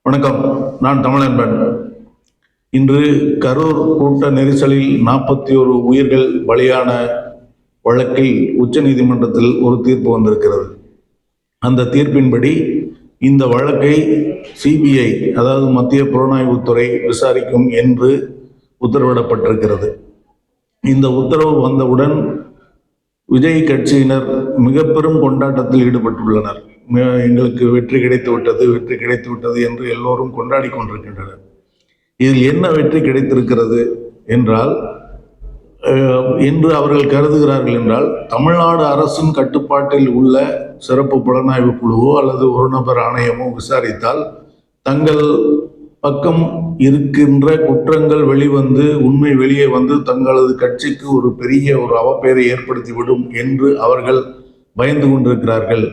வணக்கம். நான் தமிழன்பன். இன்று கரூர் கூட்ட நெரிசலில் 41 உயிர்கள் பலியான வழக்கில் உச்சநீதிமன்றத்தில் ஒரு தீர்ப்பு வந்திருக்கிறது. அந்த தீர்ப்பின்படி இந்த வழக்கை சிபிஐ, அதாவது மத்திய புலனாய்வுத்துறை விசாரிக்கும் என்று உத்தரவிடப்பட்டிருக்கிறது. இந்த உத்தரவு வந்தவுடன் விஜய் கட்சியினர் மிக பெரும் கொண்டாட்டத்தில் ஈடுபட்டுள்ளனர். எங்களுக்கு வெற்றி கிடைத்துவிட்டது என்று எல்லோரும் கொண்டாடி கொண்டிருக்கின்றனர். இதில் என்ன வெற்றி கிடைத்திருக்கிறது என்றால் என்று அவர்கள் கருதுகிறார்கள் என்றால், தமிழ்நாடு அரசின் கட்டுப்பாட்டில் உள்ள சிறப்பு புலனாய்வு குழுவோ அல்லது ஒரு நபர் ஆணையமோ விசாரித்தால் தங்கள் பக்கம் இருக்கின்ற குற்றங்கள் வெளிவந்து உண்மை வெளியே வந்து தங்களது கட்சிக்கு ஒரு பெரிய அவப்பெயரை ஏற்படுத்திவிடும் என்று அவர்கள் பயந்து கொண்டிருக்கிறார்கள்.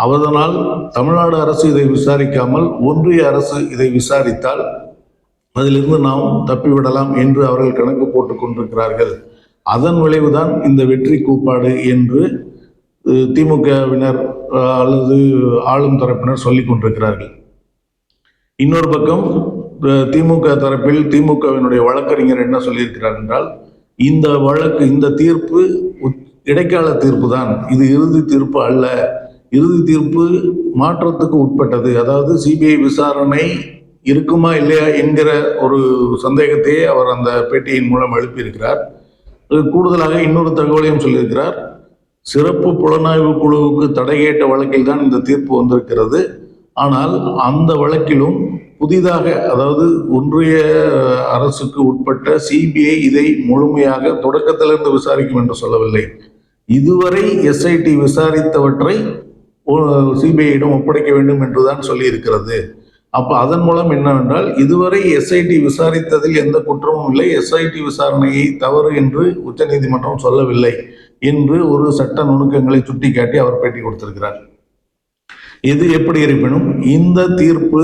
அதனால் தமிழ்நாடு அரசு இதை விசாரிக்காமல் ஒன்றிய அரசு இதை விசாரித்தால் அதிலிருந்து நாம் தப்பிவிடலாம் என்று அவர்கள் கணக்கு போட்டுக் கொண்டிருக்கிறார்கள். அதன் விளைவுதான் இந்த வெற்றி கூப்பாடு என்று திமுகவினர் அல்லது ஆளும் தரப்பினர் சொல்லிக் கொண்டிருக்கிறார்கள். இன்னொரு பக்கம் திமுக தரப்பில் திமுகவினுடைய வழக்கறிஞர் என்ன சொல்லியிருக்கிறார் என்றால், இந்த தீர்ப்பு இடைக்கால தீர்ப்பு தான், இது இறுதி தீர்ப்பு அல்ல. இறுதி தீர்ப்பு மாற்றத்துக்கு உட்பட்டது. அதாவது சிபிஐ விசாரணை இருக்குமா இல்லையா என்கிற ஒரு சந்தேகத்தையே அவர் அந்த பேட்டியின் மூலம் எழுப்பியிருக்கிறார். கூடுதலாக இன்னொரு தகவலையும் சொல்லியிருக்கிறார். சிறப்பு புலனாய்வு குழுவுக்கு தடை கேட்ட வழக்கில் தான் இந்த தீர்ப்பு வந்திருக்கிறது. ஆனால் அந்த வழக்கிலும் புதிதாக, அதாவது ஒன்றிய அரசுக்கு உட்பட்ட சிபிஐ இதை முழுமையாக தொடக்கத்திலிருந்து விசாரிக்கும் என்று சொல்லவில்லை. இதுவரை எஸ்ஐடி விசாரித்தவற்றை சிபிஐயிடம் ஒப்படைக்க வேண்டும் என்றுதான் சொல்லி இருக்கிறது. அப்ப அதன் மூலம் என்னவென்றால், இதுவரை எஸ்ஐடி விசாரித்ததில் எந்த குற்றமும் இல்லை, எஸ்ஐடி விசாரணையை தவறு என்று உச்சநீதிமன்றம் சொல்லவில்லை என்று ஒரு சட்ட நுணுக்கங்களை சுட்டிக்காட்டி அவர் பேட்டி கொடுத்திருக்கிறார். எது எப்படி இருப்பினும் இந்த தீர்ப்பு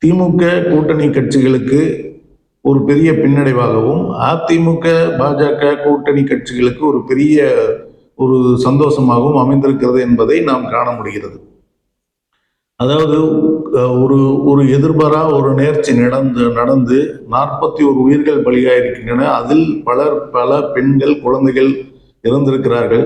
திமுக கூட்டணி கட்சிகளுக்கு ஒரு பெரிய பின்னடைவாகவும், அதிமுக பாஜக கூட்டணி கட்சிகளுக்கு ஒரு பெரிய சந்தோஷமாகவும் அமைந்திருக்கிறது என்பதை நாம் காண முடிகிறது. அதாவது ஒரு எதிர்பாரா ஒரு நேர்ச்சி நடந்து 41 உயிர்கள் பலியாயிருக்கின்றன. அதில் பல பெண்கள், குழந்தைகள் இறந்திருக்கிறார்கள்.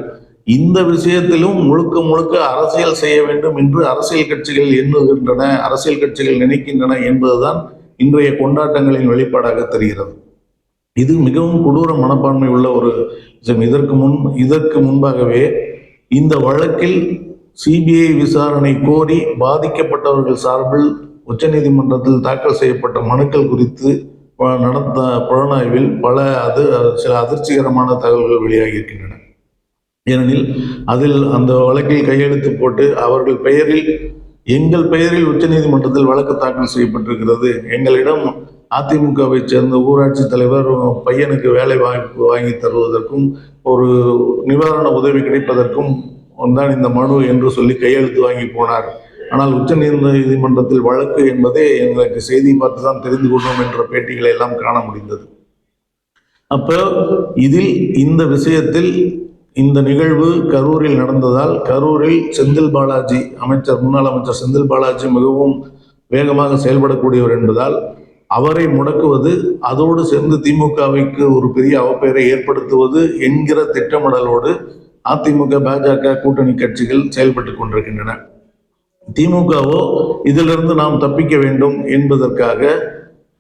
இந்த விஷயத்திலும் முழுக்க அரசியல் செய்ய வேண்டும் என்று அரசியல் கட்சிகள் எண்ணுகின்றன, அரசியல் கட்சிகள் நினைக்கின்றன என்பதுதான் இன்றைய கொண்டாட்டங்களின் வெளிப்பாடாக தெரிகிறது. இது மிகவும் கொடூர மனப்பான்மை உள்ள ஒரு விஷயம். இதற்கு முன்பாகவே இந்த வழக்கில் சிபிஐ விசாரணை கோரி பாதிக்கப்பட்டவர்கள் சார்பில் உச்சநீதிமன்றத்தில் தாக்கல் செய்யப்பட்ட மனுக்கள் குறித்து நடந்த புலனாய்வில் சில அதிர்ச்சிகரமான தகவல்கள் வெளியாகி இருக்கின்றன. ஏனெனில் அதில் அந்த வழக்கில் கையெழுத்து போட்டு எங்கள் பெயரில் உச்சநீதிமன்றத்தில் வழக்கு தாக்கல் செய்யப்பட்டிருக்கிறது, எங்களிடம் அதிமுகவை சேர்ந்த ஊராட்சி தலைவர் பையனுக்கு வேலை வாய்ப்பு வாங்கி தருவதற்கும் ஒரு நிவாரண உதவி கிடைப்பதற்கும் தான் இந்த மனு என்று சொல்லி கையெழுத்து வாங்கி போனார். ஆனால் உச்சநீதிமன்றத்தில் வழக்கு என்பதே எங்களுக்கு செய்தி பார்த்து தான் தெரிந்து கொண்டோம் என்ற பேட்டிகளை எல்லாம் காண முடிந்தது. அப்போ இதில் இந்த விஷயத்தில் இந்த நிகழ்வு கரூரில் நடந்ததால், கரூரில் முன்னாள் அமைச்சர் செந்தில் பாலாஜி மிகவும் வேகமாக செயல்படக்கூடியவர் என்பதால் அவரை முடக்குவது, அதோடு சேர்ந்து திமுகவிற்கு ஒரு பெரிய அவப்பெயரை ஏற்படுத்துவது என்கிற திட்டமிடலோடு அதிமுக பாஜக கூட்டணி கட்சிகள் செயல்பட்டு கொண்டிருக்கின்றன. திமுகவோ இதிலிருந்து நாம் தப்பிக்க வேண்டும் என்பதற்காக,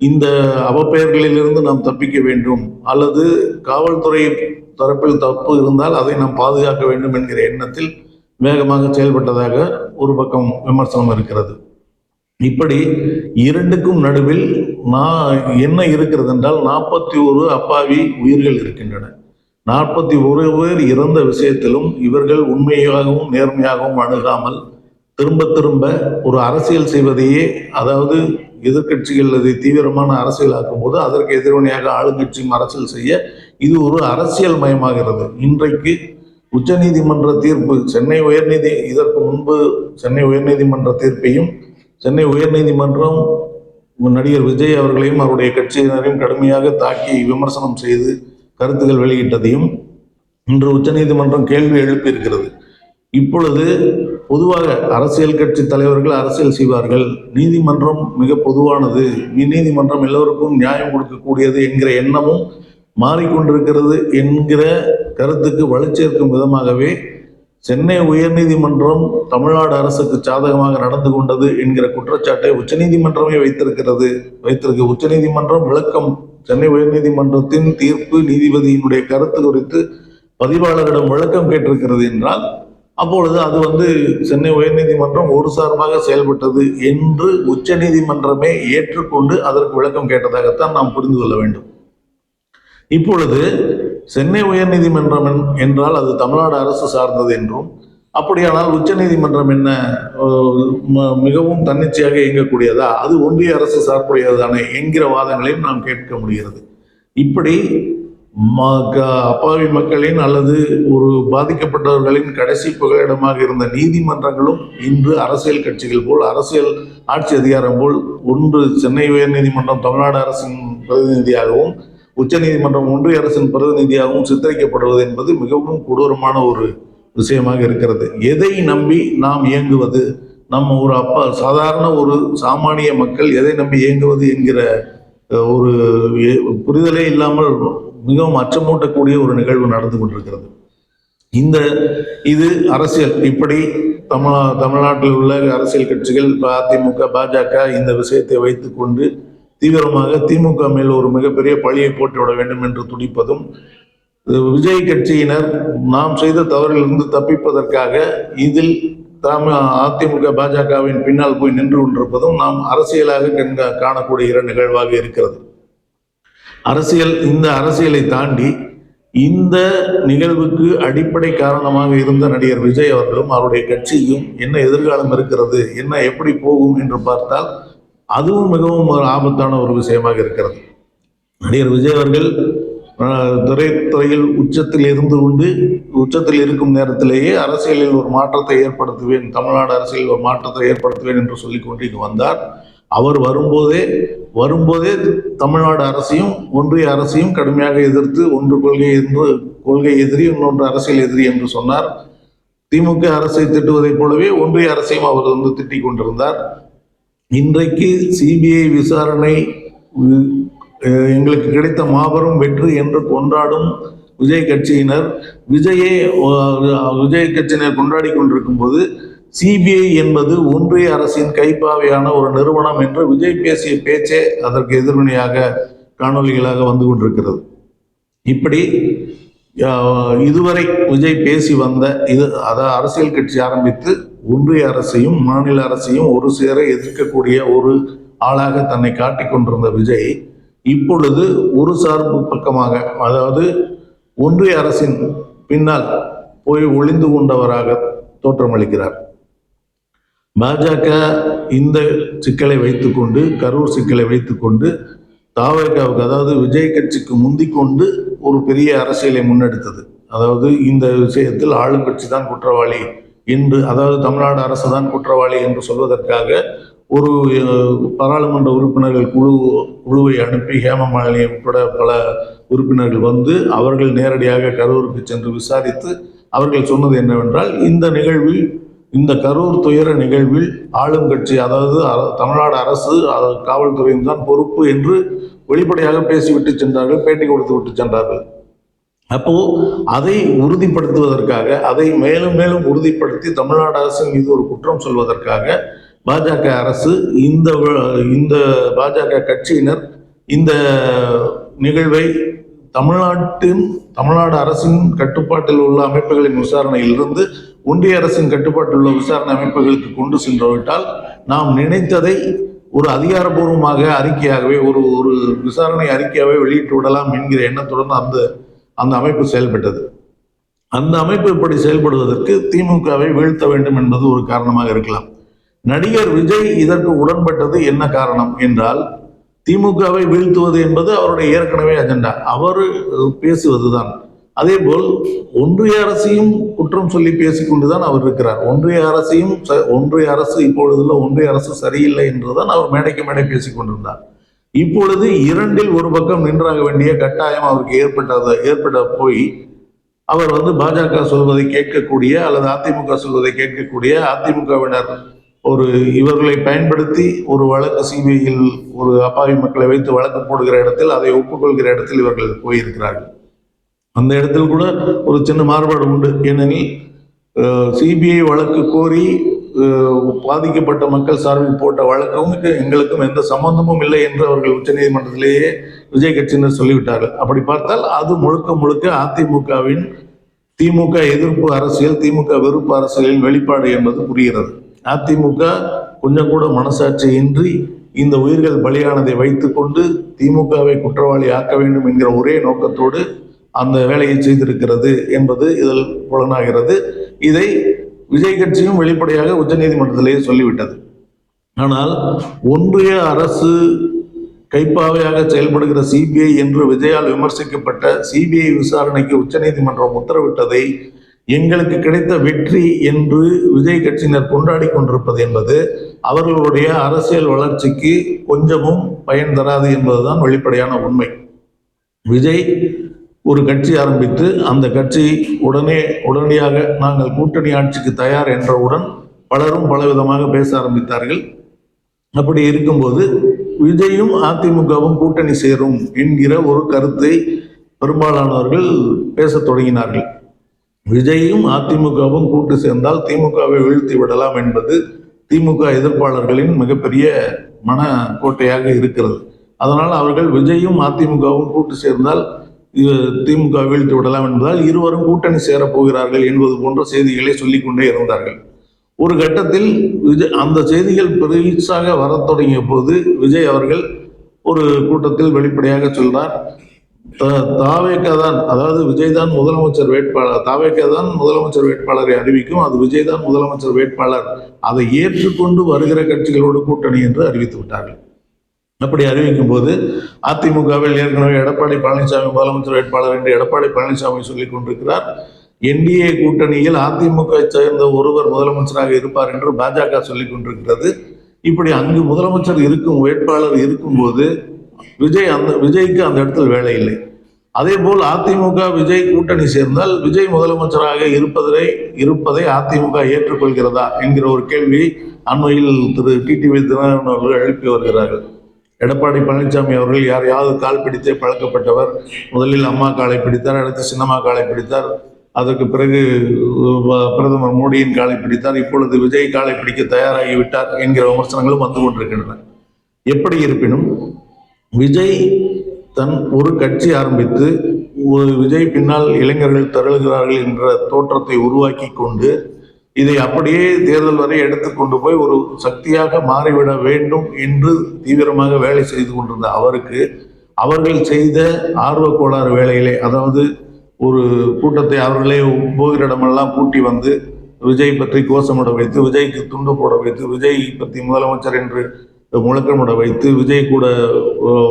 இந்த அவப்பெயர்களிலிருந்து நாம் தப்பிக்க வேண்டும் அல்லது காவல்துறை தரப்பில் தப்பு இருந்தால் அதை நாம் பாதுகாக்க வேண்டும் என்கிற எண்ணத்தில் வேகமாக செயல்பட்டதாக ஒரு பக்கம் விமர்சனம் இருக்கிறது. இப்படி இரண்டுக்கும் நடுவில் என்ன இருக்கிறது என்றால், 41 அப்பாவி உயிர்கள் இருக்கின்றன. 41 பேர் இறந்த விஷயத்திலும் இவர்கள் உண்மையாகவும் நேர்மையாகவும் அணுகாமல் திரும்ப ஒரு அரசியல் செய்வதையே, அதாவது எதிர்கட்சிகள் அதை தீவிரமான அரசியலாக்கும் போது அதற்கு எதிர்வினையாக ஆளுங்கட்சியும் அரசியல் செய்ய இது ஒரு அரசியல் மயமாகிறது. இன்றைக்கு உச்சநீதிமன்ற தீர்ப்பு, இதற்கு முன்பு சென்னை உயர்நீதிமன்ற தீர்ப்பையும், சென்னை உயர்நீதிமன்றம் நடிகர் விஜய் அவர்களையும் அவருடைய கட்சியினரையும் கடுமையாக தாக்கி விமர்சனம் செய்து கருத்துக்கள் வெளியிட்டதையும் இன்று உச்சநீதிமன்றம் கேள்வி எழுப்பியிருக்கிறது. இப்பொழுது பொதுவாக அரசியல் கட்சி தலைவர்கள் அரசியல் செய்வார்கள், நீதிமன்றம் மிக பொதுவானது, நீதிமன்றம் எல்லோருக்கும் நியாயம் கொடுக்கக்கூடியது என்கிற எண்ணமும் மாறிக்கொண்டிருக்கிறது என்கிற கருத்துக்கு வலுச்சேர்க்கும் விதமாகவே சென்னை உயர்நீதிமன்றம் தமிழ்நாடு அரசுக்கு சாதகமாக நடந்து கொண்டது என்கிற குற்றச்சாட்டை உச்சநீதிமன்றமே வைத்திருக்கு. உச்சநீதிமன்றம் விளக்கம், சென்னை உயர்நீதிமன்றத்தின் தீர்ப்பு, நீதிபதியினுடைய கருத்து குறித்து பதிவாளரிடம் விளக்கம் கேட்டிருக்கிறது என்றால் அப்பொழுது அது சென்னை உயர்நீதிமன்றம் ஒரு சார்பாக செயல்பட்டது என்று உச்சநீதிமன்றமே ஏற்றுக்கொண்டு அதற்கு விளக்கம் கேட்டதாகத்தான் நாம் புரிந்து கொள்ள வேண்டும். இப்பொழுது சென்னை உயர்நீதிமன்றம் என்றால் அது தமிழ்நாடு அரசு சார்ந்தது என்றும், அப்படியானால் உச்சநீதிமன்றம் என்ன மிகவும் தன்னிச்சையாக இயங்கக்கூடியதா, அது ஒன்றிய அரசு சார்புடையதுதானே என்கிற வாதங்களையும் நாம் கேட்க முடிகிறது. இப்படி அப்பாவி மக்களின் அல்லது ஒரு பாதிக்கப்பட்டவர்களின் கடைசி புகலிடமாக இருந்த நீதிமன்றங்களும் இன்று அரசியல் கட்சிகள் போல், அரசியல் ஆட்சி அதிகாரம் போல், ஒன்று சென்னை உயர்நீதிமன்றம் தமிழ்நாடு அரசின் பிரதிநிதியாகவும் உச்சநீதிமன்றம் ஒன்றிய அரசின் பிரதிநிதியாகவும் சித்தரிக்கப்படுவது என்பது மிகவும் கொடூரமான ஒரு விஷயமாக இருக்கிறது. எதை நம்பி நாம் இயங்குவது, நம்ம ஒரு சாதாரண ஒரு சாமானிய மக்கள் எதை நம்பி இயங்குவது என்கிற ஒரு புரிதலே இல்லாமல் மிகவும் அச்சமூட்டக்கூடிய ஒரு நிகழ்வு நடந்து கொண்டிருக்கிறது. இது அரசியல். இப்படி தமிழ்நாட்டில் உள்ள அரசியல் கட்சிகள் அதிமுக, பாஜக இந்த விஷயத்தை வைத்துக்கொண்டு தீவிரமாக திமுக மேல் ஒரு மிகப்பெரிய பழியை போட்டுவிட வேண்டும் என்று துடிப்பதும், விஜய் கட்சியினர் நாம் செய்த தவறிலிருந்து தப்பிப்பதற்காக இதில் அதிமுக பாஜகவின் பின்னால் போய் நின்று கொண்டிருப்பதும் நாம் அரசியலாக காணக்கூடிய நிகழ்வாக இருக்கிறது. இந்த அரசியலை தாண்டி இந்த நிகழ்வுக்கு அடிப்படை காரணமாக இருந்த நடிகர் விஜய் அவர்களும் அவருடைய கட்சியும் என்ன எதிர்காலம் இருக்கிறது, என்ன எப்படி போகும் என்று பார்த்தால் அதுவும் மிகவும் ஒரு ஆபத்தான ஒரு விஷயமாக இருக்கிறது. நடிகர் விஜய் அவர்கள் திரைத்துறையில் உச்சத்தில் இருக்கும் நேரத்திலேயே அரசியலில் ஒரு மாற்றத்தை ஏற்படுத்துவேன், தமிழ்நாடு அரசியலில் ஒரு மாற்றத்தை ஏற்படுத்துவேன் என்று சொல்லிக்கொண்டு இங்கு வந்தார். அவர் வரும்போதே தமிழ்நாடு அரசையும் ஒன்றிய அரசையும் கடுமையாக எதிர்த்து, ஒன்று கொள்கை எதிரி, இன்னொன்று அரசியல் எதிரி என்று சொன்னார். திமுக அரசை திட்டுவதைப் போலவே ஒன்றிய அரசையும் அவர் திட்டிக் கொண்டிருந்தார். இன்றைக்கு சிபிஐ விசாரணை எங்களுக்கு கிடைத்த மாபெரும் வெற்றி என்று கொண்டாடும் விஜய் கட்சியினர் கொண்டாடி கொண்டிருக்கும் போது சிபிஐ என்பது ஒன்றிய அரசின் கைப்பாவையான ஒரு நிறுவனம் என்று விஜய் பேசிய பேச்சே அதற்கு எதிர்வினையாக காணொலிகளாக வந்து கொண்டிருக்கிறது. இப்படி இதுவரை விஜய் பேசி வந்த அரசியல் கட்சி ஆரம்பித்து ஒன்றிய அரசையும் மாநில அரசையும் ஒரு சேர எதிர்க்கக்கூடிய ஒரு ஆளாக தன்னை காட்டிக் கொண்டிருந்த விஜய் இப்பொழுது ஒரு சார்பு பக்கமாக, அதாவது ஒன்றிய அரசின் பின்னால் போய் ஒளிந்து கொண்டவராக தோற்றமளிக்கிறார். பாஜக இந்த சிக்கலை வைத்துக்கொண்டு, கரூர் சிக்கலை வைத்துக்கொண்டு தாவேகாவுக்கு, அதாவது விஜய் கட்சிக்கு முந்திக்கொண்டு ஒரு பெரிய அரசியலை முன்னெடுத்தது. அதாவது இந்த விஷயத்தில் ஆளுங்கட்சி தான் குற்றவாளி என்று, அதாவது தமிழ்நாடு அரசு தான் குற்றவாளி என்று சொல்வதற்காக ஒரு பாராளுமன்ற உறுப்பினர்கள் குழுவை அனுப்பி ஹேமமாலினி உட்பட பல உறுப்பினர்கள் அவர்கள் நேரடியாக கரூருக்கு சென்று விசாரித்து அவர்கள் சொன்னது என்னவென்றால், இந்த கரூர் துயர நிகழ்வில் ஆளும் கட்சி, அதாவது தமிழ்நாடு அரசு, காவல்துறையும் தான் பொறுப்பு என்று வெளிப்படையாக பேசிவிட்டு சென்றார்கள், பேட்டி கொடுத்து விட்டு சென்றார்கள். அப்போ அதை உறுதிப்படுத்துவதற்காக, அதை மேலும் மேலும் உறுதிப்படுத்தி தமிழ்நாடு அரசின் மீது ஒரு குற்றம் சொல்வதற்காக பாஜக அரசு, இந்த பாஜக கட்சியினர் இந்த நிகழ்வை தமிழ்நாடு அரசின் கட்டுப்பாட்டில் உள்ள அமைப்புகளின் விசாரணையிலிருந்து ஒன்றிய அரசின் கட்டுப்பாட்டில் உள்ள விசாரணை அமைப்புகளுக்கு கொண்டு சென்றுவிட்டால் நாம் நினைத்ததை ஒரு அதிகாரப்பூர்வமாக அறிக்கையாகவே, ஒரு விசாரணை அறிக்கையாகவே வெளியிட்டு விடலாம் என்கிற எண்ணத்துடன் அந்த அமைப்பு செயல்பட்டது. அந்த அமைப்பு இப்படி செயல்படுவதற்கு திமுகவை வீழ்த்த வேண்டும் என்பது ஒரு காரணமாக இருக்கலாம். நடிகர் விஜய் இதற்கு உடன்பட்டது என்ன காரணம் என்றால், திமுகவை வீழ்த்துவது என்பது அவருடைய ஏற்கனவே அஜெண்டா, அவர் பேசுவதுதான். அதே போல் ஒன்றிய அரசையும் குற்றம் சொல்லி பேசிக்கொண்டுதான் அவர் இருக்கிறார். ஒன்றிய அரசு இப்பொழுதுள்ள ஒன்றிய அரசு சரியில்லை என்றுதான் அவர் மேடைக்கு மேடை பேசிக் கொண்டிருந்தார். இப்பொழுது இரண்டில் ஒரு பக்கம் நின்றாக வேண்டிய கட்டாயம் அவருக்கு ஏற்பட்ட போய் அவர் பாஜக சொல்வதை கேட்கக்கூடிய அல்லது அதிமுக சொல்வதை கேட்கக்கூடிய அதிமுகவினர் இவர்களை பயன்படுத்தி ஒரு வழக்கு சிபிஐயில் ஒரு அப்பாவி மக்களை வைத்து வழக்கு போடுகிற இடத்தில் அதை ஒப்புக்கொள்கிற இடத்தில் இவர்கள் போயிருக்கிறார்கள். அந்த இடத்தில் கூட ஒரு சின்ன மாறுபாடு உண்டு. ஏனெனில் சிபிஐ வழக்கு கோரி பாதிக்கப்பட்ட மக்கள் சார்பில் போட்ட வழக்கும் எங்களுக்கும் எந்த சம்பந்தமும் இல்லை என்று அவர்கள் உச்சநீதிமன்றத்திலேயே விஜய் கட்சியினர் சொல்லிவிட்டார்கள். அப்படி பார்த்தால் அது முழுக்க முழுக்க அதிமுகவின் திமுக எதிர்ப்பு அரசியல், திமுக வெறுப்பு அரசியலின் வெளிப்பாடு என்பது புரிகிறது. அதிமுக கொஞ்சம் கூட மனசாட்சியின்றி இந்த உயிர்கள் பலியானதை வைத்துக்கொண்டு திமுகவை குற்றவாளி ஆக்க வேண்டும் என்கிற ஒரே நோக்கத்தோடு அந்த வேலையை செய்திருக்கிறது என்பது இதில் புலனாகிறது. இதை விஜய் கட்சியும் வெளிப்படையாக உச்சநீதிமன்றத்திலேயே சொல்லிவிட்டது. ஆனால் ஒன்றிய அரசு கைப்பாவையாக செயல்படுகிற சிபிஐ என்று விஜயால் விமர்சிக்கப்பட்ட சிபிஐ விசாரணைக்கு உச்சநீதிமன்றம் உத்தரவிட்டதை எங்களுக்கு கிடைத்த வெற்றி என்று விஜய் கட்சியினர் கொண்டாடி கொண்டிருப்பது என்பது அவர்களுடைய அரசியல் வளர்ச்சிக்கு கொஞ்சமும் பயன் தராது என்பதுதான் வெளிப்படையான உண்மை. விஜய் ஒரு கட்சி ஆரம்பித்து அந்த கட்சி உடனடியாக நாங்கள் கூட்டணி ஆட்சிக்கு தயார் என்றவுடன் பலரும் பலவிதமாக பேச ஆரம்பித்தார்கள். அப்படி இருக்கும்போது விஜயும் அதிமுகவும் கூட்டணி சேரும் என்கிற ஒரு கருத்தை பெரும்பாலானவர்கள் பேசத் தொடங்கினார்கள். விஜயும் அதிமுகவும் கூட்டு சேர்ந்தால் திமுகவை வீழ்த்தி விடலாம் என்பது திமுக எதிர்ப்பாளர்களின் மிகப்பெரிய மனக்கோட்டையாக இருக்கிறது. அதனால் அவர்கள் விஜயும் அதிமுகவும் கூட்டு சேர்ந்தால் திமுக வீழ்த்தி விடலாம் என்பதால் இருவரும் கூட்டணி சேரப் போகிறார்கள் என்பது போன்ற செய்திகளை சொல்லிக்கொண்டே இருந்தார்கள். ஒரு கட்டத்தில் அந்த செய்திகள் பெருசாக வரத் தொடங்கிய போது விஜய் அவர்கள் ஒரு கூட்டத்தில் வெளிப்படையாக சொல்றார், தாவேகா தான், அதாவது விஜய் தான் முதலமைச்சர் வேட்பாளர், தாவேகா தான் முதலமைச்சர் வேட்பாளரை அறிவிக்கும், அது விஜய் தான் முதலமைச்சர் வேட்பாளர், அதை ஏற்றுக்கொண்டு வருகிற கட்சிகளோடு கூட்டணி என்று அறிவித்து விட்டார்கள். அப்படி அறிவிக்கும் போது அதிமுகவில் ஏற்கனவே எடப்பாடி பழனிசாமி முதலமைச்சர் வேட்பாளர் என்று எடப்பாடி பழனிசாமி சொல்லிக் கொண்டிருக்கிறார். என்டிஏ கூட்டணியில் அதிமுக சேர்ந்த ஒருவர் முதலமைச்சராக இருப்பார் என்று பாஜக சொல்லிக் கொண்டிருக்கிறது. இப்படி அங்கு முதலமைச்சர் இருக்கும் வேட்பாளர் இருக்கும்போது விஜய்க்கு அந்த இடத்தில் வேலை இல்லை. அதே போல் அதிமுக விஜய் கூட்டணி சேர்ந்தால் விஜய் முதலமைச்சராக இருப்பதை அதிமுக ஏற்றுக்கொள்கிறதா என்கிற ஒரு கேள்வியை அண்மையில் திரு டிடிவி தினகரன் அவர்கள் எழுப்பி வருகிறார்கள். எடப்பாடி பழனிசாமி அவர்கள் யாரையாவது கால் பிடித்தே பழக்கப்பட்டவர். முதலில் அம்மா காலை பிடித்தார், அடுத்து சின்னம்மா காலை பிடித்தார், அதற்கு பிறகு பிரதமர் மோடியின் காலை பிடித்தார், இப்பொழுது விஜய் காலை பிடிக்க தயாராகிவிட்டார் என்கிற விமர்சனங்களும் வந்து கொண்டிருக்கின்றன. எப்படி இருப்பினும் விஜய் தன் ஒரு கட்சி ஆரம்பித்து விஜய் பின்னால் இளைஞர்கள் தருகிறார்கள் என்ற தோற்றத்தை உருவாக்கி கொண்டு இதை அப்படியே தேர்தல் வரை எடுத்துக்கொண்டு போய் ஒரு சக்தியாக மாறிவிட வேண்டும் என்று தீவிரமாக வேலை செய்து கொண்டிருந்த அவருக்கு அவர்கள் செய்த ஆர்வ கோளாறு வேலைகளே, அதாவது ஒரு கூட்டத்தை அவர்களே போகிற இடமெல்லாம் கூட்டி வந்து விஜய் பற்றி கோஷமிட வைத்து, விஜய்க்கு துண்டு போட வைத்து, விஜய் பற்றி முதலமைச்சர் என்று முழக்கமிட வைத்து, விஜய் கூட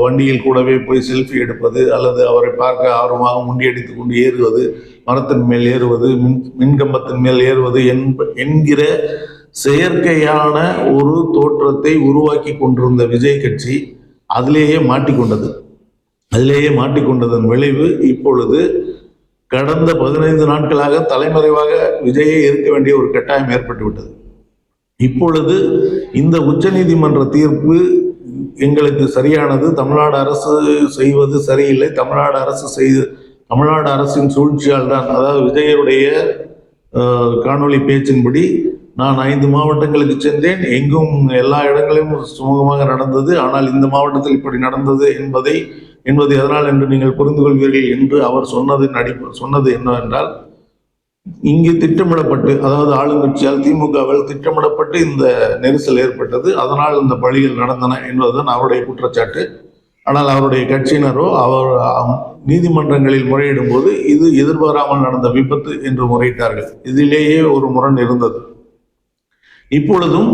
வண்டியில் கூடவே போய் செல்ஃபி எடுப்பது அல்லது அவரை பார்க்க ஆர்வமாக முண்டியடித்து கொண்டு ஏறுவது, மரத்தின் மேல் ஏறுவது, மின்கம்பத்தின் மேல் ஏறுவது என்கிற செயற்கையான ஒரு தோற்றத்தை உருவாக்கி கொண்டிருந்த விஜய் கட்சி அதிலேயே மாட்டிக்கொண்டதன் விளைவு இப்பொழுது கடந்த 15 நாட்களாக தலைமறைவாக விஜயே இருக்க வேண்டிய ஒரு கட்டாயம் ஏற்பட்டுவிட்டது. இப்பொழுது இந்த உச்சநீதிமன்ற தீர்ப்பு எங்களுக்கு சரியானது, தமிழ்நாடு அரசு செய்வது சரியில்லை, தமிழ்நாடு அரசின் சூழ்ச்சியால் தான், அதாவது விஜயுடைய காணொலி பேச்சின்படி நான் 5 மாவட்டங்களுக்கு சென்றேன், எங்கும் எல்லா இடங்களிலும் சுமூகமாக நடந்தது, ஆனால் இந்த மாவட்டத்தில் இப்படி நடந்தது என்பது எதனால் என்று நீங்கள் புரிந்து கொள்வீர்கள் என்று அவர் சொன்னது என்னவென்றால், இங்கு திட்டமிடப்பட்டு, அதாவது ஆளுங்கட்சியால் திமுகவில் திட்டமிடப்பட்டு இந்த நெரிசல் ஏற்பட்டது, அதனால் இந்த பழிகள் நடந்தன என்பதுதான் அவருடைய குற்றச்சாட்டு. ஆனால் அவருடைய கட்சியினரோ அவர் நீதிமன்றங்களில் முறையிடும் போது இது எதிர்பாராமல் நடந்த விபத்து என்று முறையிட்டார்கள். இதிலேயே ஒரு முரண் இருந்தது. இப்பொழுதும்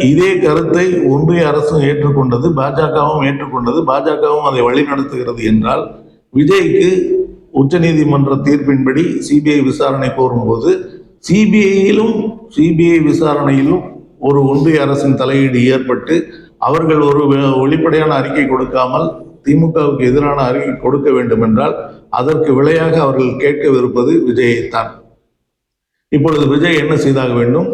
இதே கருத்தை ஒன்றிய அரசும் ஏற்றுக்கொண்டது, பாஜகவும் ஏற்றுக்கொண்டது, பாஜகவும் அதை வழிநடத்துகிறது என்றால் விஜய்க்கு உச்சநீதிமன்ற தீர்ப்பின்படி சிபிஐ விசாரணை கோரும்போது சிபிஐ விசாரணையிலும் ஒரு ஒன்றிய அரசின் தலையீடு ஏற்பட்டு அவர்கள் ஒரு வெளிப்படையான அறிக்கை கொடுக்காமல் திமுகவுக்கு எதிரான அறிக்கை கொடுக்க வேண்டும் என்றால் அதற்கு விலையாக அவர்கள் கேட்கவிருப்பது விஜயைத்தான். இப்பொழுது விஜய் என்ன செய்தாக வேண்டும்?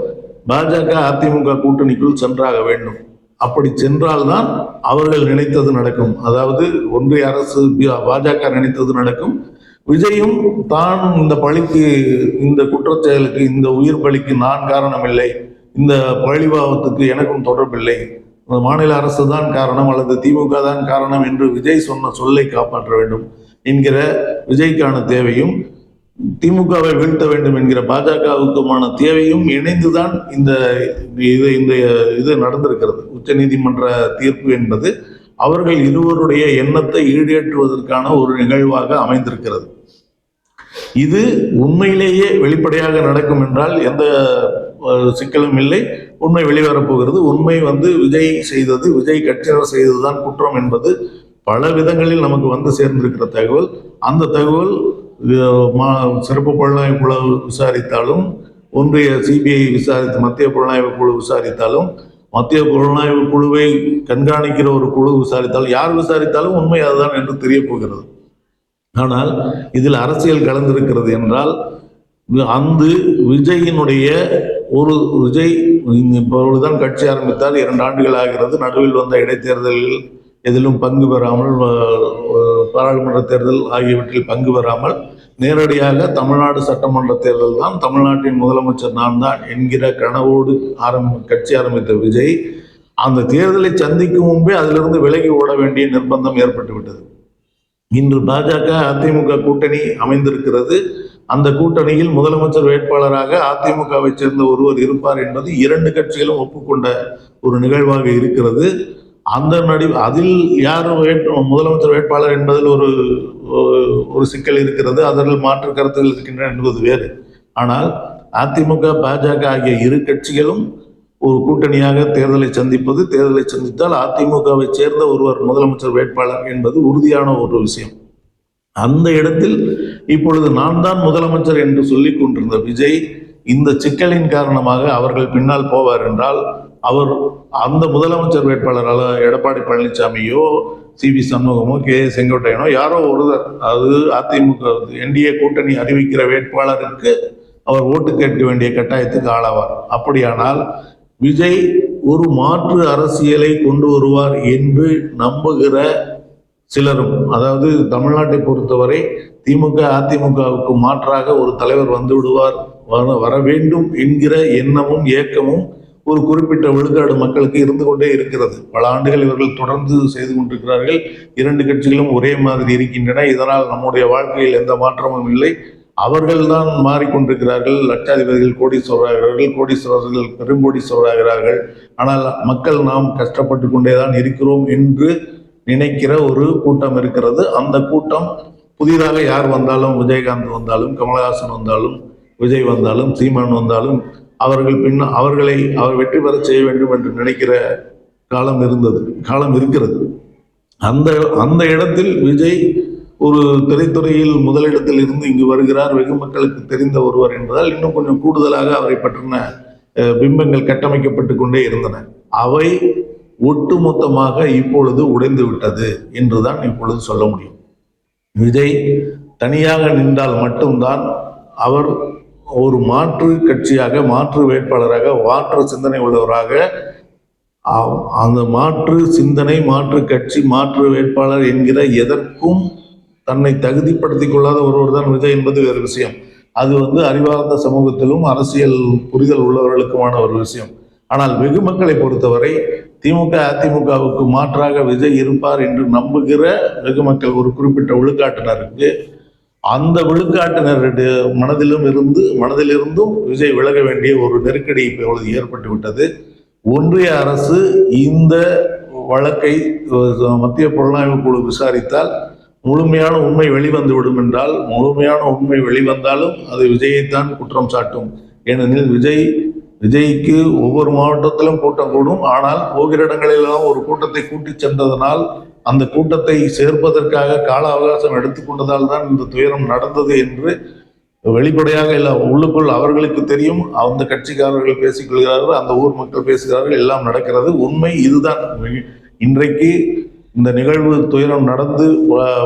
பாஜக அதிமுக கூட்டணிக்குள் சென்றாக வேண்டும். அப்படி சென்றால்தான் அவர்கள் நினைத்தது நடக்கும். அதாவது ஒன்றிய அரசு பாஜக நினைத்தது நடக்கும். விஜயும் தான் இந்த பழிக்கு, இந்த குற்றச்செயலுக்கு, இந்த உயிர் பலிக்கு நான் காரணம் இல்லை, இந்த பழிபாவத்துக்கு எனக்கும் தொடர்பில்லை, மாநில அரசு தான் காரணம் அல்லது திமுக தான் காரணம் என்று விஜய் சொன்ன சொல்லை காப்பாற்ற வேண்டும் என்கிற விஜய்க்கான தேவையும், திமுகவை வீழ்த்த வேண்டும் என்கிற பாஜகவுக்குமான தேவையும் இணைந்துதான் இது நடந்திருக்கிறது. உச்ச நீதிமன்ற தீர்ப்பு என்பது அவர்கள் இருவருடைய எண்ணத்தை ஈடேற்றுவதற்கான ஒரு நிகழ்வாக அமைந்திருக்கிறது. இது உண்மையிலேயே வெளிப்படையாக நடக்கும் என்றால் எந்த சிக்கலும் இல்லை. உண்மை வெளிவரப்போகிறது. உண்மை விஜய் செய்தது, விஜய் கட்சியினர் செய்ததுதான் குற்றம் என்பது பல விதங்களில் நமக்கு சேர்ந்திருக்கிற தகவல். அந்த தகவல் சிறப்பு புலனாய்வு குழு விசாரித்தாலும், ஒன்றிய சிபிஐ விசாரித்து மத்திய புலனாய்வு குழு விசாரித்தாலும், மத்திய புலனாய்வு குழுவை கண்காணிக்கிற ஒரு குழு விசாரித்தாலும், யார் விசாரித்தாலும் உண்மை அதுதான் என்று தெரிய போகிறது. ஆனால் இதில் அரசியல் கலந்திருக்கிறது என்றால் அந்த விஜயினுடைய விஜய் இப்பொழுதுதான் கட்சி ஆரம்பித்தார், 2 ஆண்டுகள் ஆகிறது. நடுவில் வந்த இடைத்தேர்தல்கள் எதிலும் பங்கு பெறாமல், பாராளுமன்ற தேர்தல் ஆகியவற்றில் பங்கு பெறாமல் நேரடியாக தமிழ்நாடு சட்டமன்ற தேர்தல் தான், தமிழ்நாட்டின் முதலமைச்சர் நான் தான் என்கிற கனவோடு கட்சி ஆரம்பித்த விஜய் அந்த தேர்தலை சந்திக்கும் முன்பே அதிலிருந்து விலகி ஓட வேண்டிய நிர்பந்தம் ஏற்பட்டுவிட்டது. இன்று பாஜக அதிமுக கூட்டணி அமைந்திருக்கிறது. அந்த கூட்டணியில் முதலமைச்சர் வேட்பாளராக அதிமுகவை சேர்ந்த ஒருவர் இருப்பார் என்பது 2 கட்சிகளும் ஒப்புக்கொண்ட ஒரு நிகழ்வாக இருக்கிறது. அதில் யார் முதலமைச்சர் வேட்பாளர் என்பதில் ஒரு சிக்கல் இருக்கிறது. அதில் மாற்று கருத்துகள் இருக்கின்றன என்பது வேறு. ஆனால் அதிமுக பாஜக ஆகிய 2 கட்சிகளும் ஒரு கூட்டணியாக தேர்தலை சந்திப்பது, தேர்தலை சந்தித்தால் அதிமுகவை சேர்ந்த ஒருவர் முதலமைச்சர் வேட்பாளர் என்பது உறுதியான ஒரு விஷயம். அந்த இடத்தில் இப்பொழுது நான் தான் முதலமைச்சர் என்று சொல்லிக் கொண்டிருந்த விஜய் இந்த சிக்கலின் காரணமாக அவர்கள் பின்னால் போவார் என்றால், அவர் அந்த முதலமைச்சர் வேட்பாளரால் எடப்பாடி பழனிசாமியோ, சிவி சண்முகமோ, கே செங்கோட்டையனோ யாரோ ஒருவர், அது அதிமுக என்டிஏ கூட்டணி அறிவிக்கிற வேட்பாளருக்கு அவர் ஓட்டு கேட்க வேண்டிய கட்டாயத்துக்கு ஆளாவார். அப்படியானால் விஜய் ஒரு மாற்று அரசியலை கொண்டு வருவார் என்று நம்புகிற சிலரும், அதாவது தமிழ்நாட்டை பொறுத்தவரை திமுக அதிமுகவுக்கு மாற்றாக ஒரு தலைவர் வந்து விடுவார், வர வேண்டும் என்கிற எண்ணமும் ஏக்கமும் ஒரு குறிப்பிட்ட விழுக்காடு மக்களுக்கு இருந்து கொண்டே இருக்கிறது. பல ஆண்டுகள் இவர்கள் தொடர்ந்து செய்து கொண்டிருக்கிறார்கள். 2 கட்சிகளும் ஒரே மாதிரி இருக்கின்றன. இதனால் நம்முடைய வாழ்க்கையில் எந்த மாற்றமும் இல்லை. அவர்கள்தான் மாறிக்கொண்டிருக்கிறார்கள். லட்சாதிபதிகள் கோடீஸ்வரர்கள், கோடீஸ்வரர்கள் பெருங்கோடீஸ்வரராகிறார்கள். ஆனால் மக்கள் நாம் கஷ்டப்பட்டு கொண்டேதான் இருக்கிறோம் என்று நினைக்கிற ஒரு கூட்டம் இருக்கிறது. அந்த கூட்டம் புதிதாக யார் வந்தாலும், விஜயகாந்த் வந்தாலும், கமலஹாசன் வந்தாலும், விஜய் வந்தாலும், சீமான் வந்தாலும் அவர்களை அவர் வெற்றி பெற செய்ய வேண்டும் என்று நினைக்கிற காலம் இருக்கிறது. அந்த இடத்தில் விஜய் ஒரு திரைத்துறையில் முதலிடத்தில் இருந்து இங்கு வருகிறார், வெகு மக்களுக்கு தெரிந்த ஒருவர் என்பதால் இன்னும் கொஞ்சம் கூடுதலாக அவரை பற்றின பிம்பங்கள் கட்டமைக்கப்பட்டு கொண்டே இருந்தன. அவை ஒட்டுமொத்தமாக இப்பொழுது உடைந்து விட்டது என்றுதான் இப்பொழுது சொல்ல முடியும். விஜய் தனியாக நின்றால் மட்டும்தான் அவர் ஒரு மாற்று கட்சியாக, மாற்று வேட்பாளராக, மாற்று சிந்தனை உள்ளவராக, அந்த மாற்று சிந்தனை, மாற்று கட்சி, மாற்று வேட்பாளர் என்கிற எதற்கும் தன்னை தகுதிப்படுத்திக் கொள்ளாத ஒருவர் தான் விஜய் என்பது வேறு விஷயம். அது அறிவார்ந்த சமூகத்திலும் அரசியல் புரிதல் உள்ளவர்களுக்குமான ஒரு விஷயம். ஆனால் வெகு மக்களை பொறுத்தவரை திமுக அதிமுகவுக்கு மாற்றாக விஜய் இருப்பார் என்று நம்புகிற வெகு மக்கள் ஒரு குறிப்பிட்ட விழுக்காட்டினருக்கு, அந்த விழுக்காட்டினருடைய மனதிலிருந்தும் விஜய் விலக வேண்டிய ஒரு நெருக்கடி இப்பொழுது ஏற்பட்டு விட்டது. ஒன்றிய அரசு இந்த வழக்கை மத்திய புலனாய்வு குழு விசாரித்தால் முழுமையான உண்மை வெளிவந்துவிடும் என்றால், முழுமையான உண்மை வெளிவந்தாலும் அது விஜயைத்தான் குற்றம் சாட்டும். ஏனெனில் விஜய்க்கு ஒவ்வொரு மாவட்டத்திலும் கூட்டம் கூடும். ஆனால் போகிற இடங்களெல்லாம் ஒரு கூட்டத்தை கூட்டி சென்றதனால், அந்த கூட்டத்தை சேர்ப்பதற்காக கால அவகாசம் எடுத்துக்கொண்டதால் தான் இந்த துயரம் நடந்தது என்று வெளிப்படையாக இல்லை, உள்ளுக்குள் அவர்களுக்கு தெரியும். அந்த கட்சிக்காரர்கள் பேசிக்கொள்கிறார்கள், அந்த ஊர் மக்கள் பேசுகிறார்கள், எல்லாம் நடக்கிறது. உண்மை இதுதான். இன்றைக்கு இந்த நிகழ்வு துயரம் நடந்து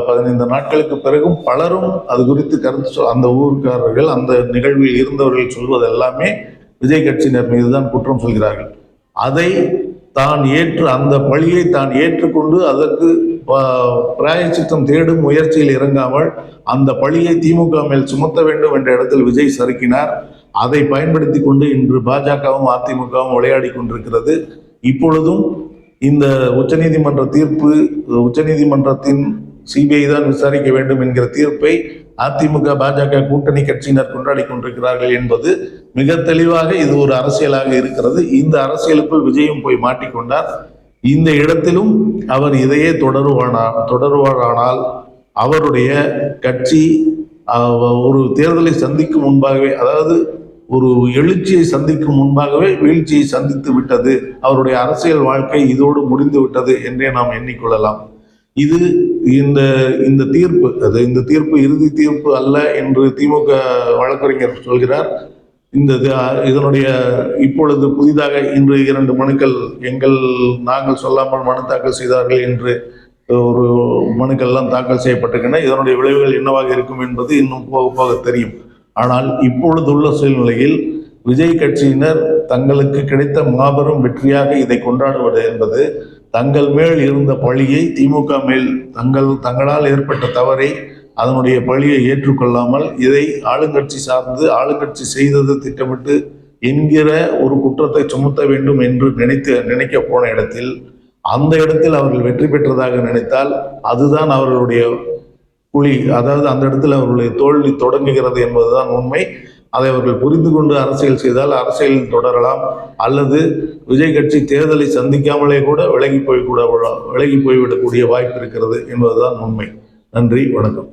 15 நாட்களுக்கு பிறகும் பலரும் அது குறித்து கருத்து அந்த ஊர்க்காரர்கள் அந்த நிகழ்வில் இருந்தவர்கள் சொல்வது எல்லாமே விஜய் கட்சியினர் மீதுதான் குற்றம் சொல்கிறார்கள். அதை தான் அந்த பழியை தான் ஏற்றுக்கொண்டு அதற்கு பிராயச்சித்தம் தேடும் முயற்சியில் இறங்காமல் அந்த பழியை திமுக மேல் சுமத்த வேண்டும் என்ற இடத்தில் விஜய் சறுக்கினார். அதை பயன்படுத்தி கொண்டு இன்று பாஜகவும் அதிமுகவும் விளையாடி கொண்டிருக்கிறது. இப்பொழுதும் இந்த உச்சநீதிமன்ற தீர்ப்பு, உச்சநீதிமன்றத்தின் சிபிஐ தான் விசாரிக்க வேண்டும் என்கிற தீர்ப்பை அதிமுக பாஜக கூட்டணி கட்சியினர் கொண்டாடி கொண்டிருக்கிறார்கள் என்பது மிக தெளிவாக இது ஒரு அரசியலாக இருக்கிறது. இந்த அரசியலுக்குள் விஜயும் போய் மாட்டிக்கொண்டார். இந்த இடத்திலும் அவர் இதையே தொடருவாரானால் அவருடைய கட்சி ஒரு தேர்தலை சந்திக்கும் முன்பாகவே, அதாவது ஒரு எழுச்சியை சந்திக்கும் முன்பாகவே வீழ்ச்சியை சந்தித்து விட்டது, அவருடைய அரசியல் வாழ்க்கை இதோடு முடிந்து விட்டது என்றே நாம் எண்ணிக்கொள்ளலாம். இது இந்த தீர்ப்பு இந்த தீர்ப்பு இறுதி தீர்ப்பு அல்ல என்று திமுக வழக்கறிஞர் சொல்கிறார். இதனுடைய இப்பொழுது புதிதாக இன்று 2 மனுக்கள் நாங்கள் சொல்லாமல் மனு தாக்கல் செய்தார்கள் என்று ஒரு மனுக்கள்லாம் தாக்கல் செய்யப்பட்டிருக்கின்றன. இதனுடைய விளைவுகள் என்னவாக இருக்கும் என்பது இன்னும் போக போக தெரியும். ஆனால் இப்பொழுதுள்ள சூழ்நிலையில் விஜய் கட்சியினர் தங்களுக்கு கிடைத்த மாபெரும் வெற்றியாக இதை கொண்டாடுவது என்பது தங்கள் மேல் இருந்த பழியை திமுக மேல் தங்களால் ஏற்பட்ட தவறை அதனுடைய பழியை ஏற்றுக்கொள்ளாமல் இதை ஆளுங்கட்சி சார்ந்து ஆளுங்கட்சி செய்தது திட்டமிட்டு என்கிற ஒரு குற்றத்தை சுமத்த வேண்டும் என்று நினைக்க போன இடத்தில் அந்த இடத்தில் அவர்கள் வெற்றி பெற்றதாக நினைத்தால் அதுதான் அவர்களுடைய குழி, அதாவது அந்த இடத்தில் அவர்களுடைய தோல்வி தொடங்குகிறது என்பதுதான் உண்மை. அதை அவர்கள் புரிந்து கொண்டு அரசியல் செய்தால் அரசியலில் தொடரலாம், அல்லது விஜய் கட்சி தேர்தலை சந்திக்காமலே கூட விலகி போய்விடக்கூடிய வாய்ப்பு இருக்கிறது என்பதுதான் உண்மை. நன்றி, வணக்கம்.